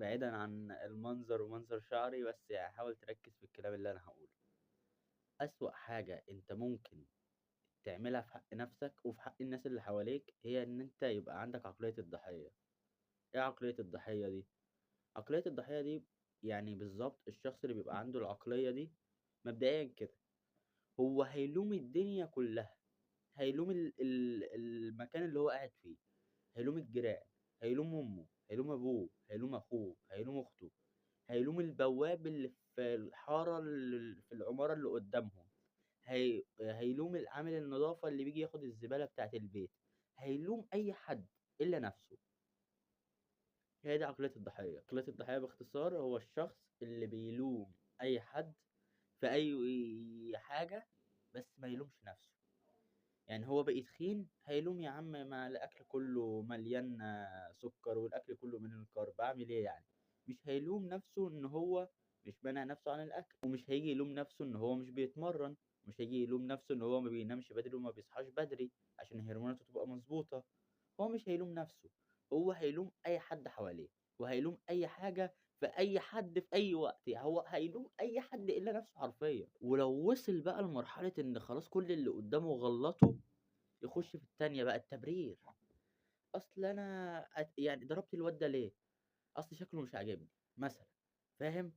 بعيدًا عن المنظر ومنظر شعري، بس يعني حاول تركّز في الكلام اللي أنا هاقوله. أسوأ حاجة أنت ممكن تعملها في حق نَفْسك وفي حق الناس اللي حواليك، هي إن أنت يبقى عندك عقلية الضحية. إيه عقلية الضحية دي؟ عقلية الضحية دي يعني بالضبط الشخص اللي بيبقى عنده العقلية دي مبدئيًا كده، هو هيلوم الدنيا كلّها، هيلوم المكان اللي هو قاعد فيه، هيلوم الجيران، هيلوم أمه، هيلوم أبوه، هيلوم أخوه، هيلوم أخته، هيلوم البواب اللي في الحارة في العمارة اللي قدّامهم، هيلوم عامل النضافة اللي بييجي ياخد الزبالة بتاعة البيت، هيلوم أي حد إلا نَفْسه. هي دي عقلية الضحية. عقلية الضحية باختصار هو الشخص اللي بيلوم أي حد في أي حاجة، بس ما يلومش نَفْسه. يعني هو بقي تخين، هيلوم يا عم ما الأكل كُلّه مليان سُكّر والأكل كُلّه مليان كارب، أعمل إيه يعني؟ مش هيلوم نَفْسه إن هو مش مانع نَفْسه عن الأكل، ومش هييجي يلوم نَفْسه إن هو مش بيتمرّن، ومش هييجي يلوم نَفْسه إن هو ما بينامش بدري وما بيصحاش بدري عشان هرموناته تبقى مضبوطة. هو مش هيلوم نَفْسه، هو هيلوم أي حد حواليه، وهيلوم أي حاجة في أي حد في أي وقت، يعني هو هيلوم أي حد إلا نَفْسه حرفيًا. ولو وصل بقى لمرحلة إن خلاص كل اللي قدّامه غلّطه، يخش في التانية بقى التبرير. أصل أنا يعني ضربت الواد ده ليه؟ أصل شكله مش عاجبني مثلًا، فاهم؟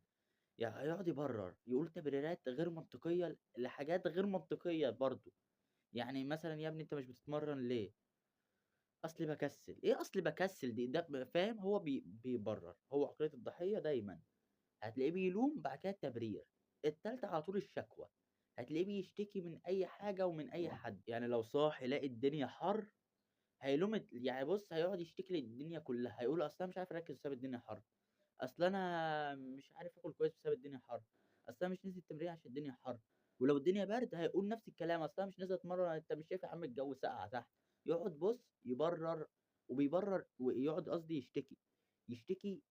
هيقعد يبرر، يقول تبريرات غير منطقية لحاجات غير منطقية برضه. يعني مثلًا يا ابني أنت مش بتتمرّن ليه؟ أصل باكسّل. إيه أصل باكسّل دي؟ ده فاهم؟ هو بيبرر، هو عقلية الضحية دايمًا هتلاقيه بيلوم بعد كده التبرير، التالتة على طول الشكوى، هتلاقيه بيشتكي من أي حاجة ومن أي حد. يعني لو صاحي لقى الدنيا حَر هيلوم يعني بُص هيقعد يشتكي للدنيا كلّها، هيقول أصل أنا مش عارف أركّز بسبب الدنيا حَر، أصل أنا مش عارف آكل كويس بسبب الدنيا حَر، أصل أنا مش نازل التمرين عشان الدنيا حَر. ولو الدنيا برد هيقول نفس الكلام، أصل أنا مش نازل أتمرّن أنت مش شايف يا عم الجو ساقعة تحت. يقعد بُص يبرّر وبيبرّر ويقعد قصدي يشتكي، يشتكي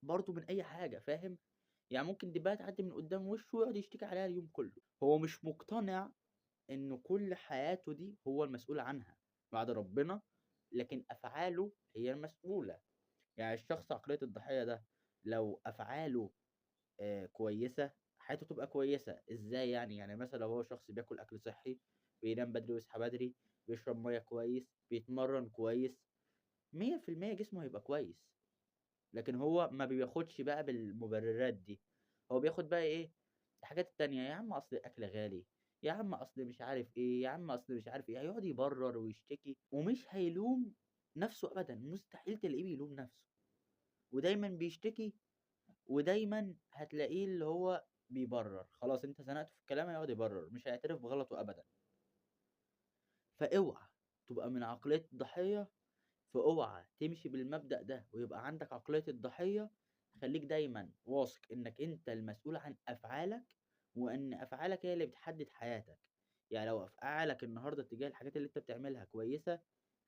برضه من أي حاجة فاهم؟ يعني ممكن دبّاية تعدّي من قدّام وشه ويقعد يشتكي عليها اليوم كلّه. هو مش مقتنع إنه كل حياته دي هو المسؤول عنها بعد ربنا، لكن أفعاله هي المسؤولة. يعني الشخص عقلية الضحية ده لو أفعاله كويسة، حياته تبقى كويسة. إزاي يعني؟ يعني مثلًا لو هو شخص بياكل أكل صحّي، بينام بدري ويصحى بدري، بيشرب مَيّة كويس، بيتمرّن كويس، 100% جسمه هيبقى كويس. لكن هو ما بياخدش بقى بالمبررات دي، هو بياخد بقى إيه، الحاجات التانية، يا عم أصل الأكل غالي، يا عم أصل مش عارف إيه، يا عم أصل مش عارف إيه، هيقعد يبرر ويشتكي ومش هيلوم نَفْسه أبدًا، مستحيل تلاقيه بيلوم نَفْسه، ودايمًا بيشتكي ودايمًا هتلاقيه اللي هو بيبرر، خلاص أنت زنقته في الكلام هيقعد يبرر، مش هيعترف بغلطه أبدًا. فاوعى تبقى من عقلية الضحية، فاوعى تمشي بالمبدأ ده ويبقى عندك عقلية الضحية. خلّيك دايمًا واثق إنّك أنت المسؤول عن أفعالك، وإن أفعالك هي اللي بتحدد حياتك. يعني لو أفعالك النهارده تجاه الحاجات اللي أنت بتعملها كويسة،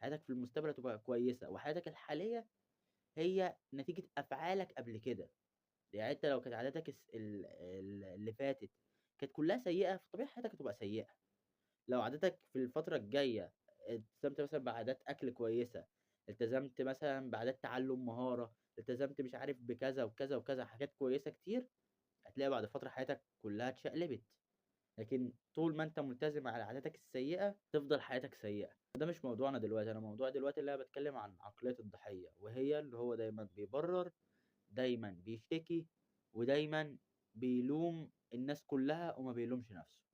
حياتك في المستقبل هتبقى كويسة، وحياتك الحالية هي نتيجة أفعالك قبل كده. يعني أنت لو كانت عاداتك اللي فاتت كانت كلّها سيئة، فطبيعي حياتك هتبقى سيئة. لو عاداتك في الفترة الجاية التزمت مثلًا بعادات أكل كويسة، التزمت مثلًا بعادات تعلُّم مهارة، التزمت مش عارف بكذا وكذا وكذا حاجات كويسة كتير، هتلاقي بعد فترة حياتك كلّها اتشقلبت. لكن طول ما أنت ملتزم على عاداتك السيئة، تفضل حياتك سيئة. وده مش موضوعنا دلوقتي، أنا موضوعي دلوقتي اللي أنا باتكلّم عن عقلية الضحية، وهي اللي هو دايمًا بيبرّر، دايمًا بيشتكي، ودايمًا بيلوم الناس كلّها وما بيلومش نَفْسه.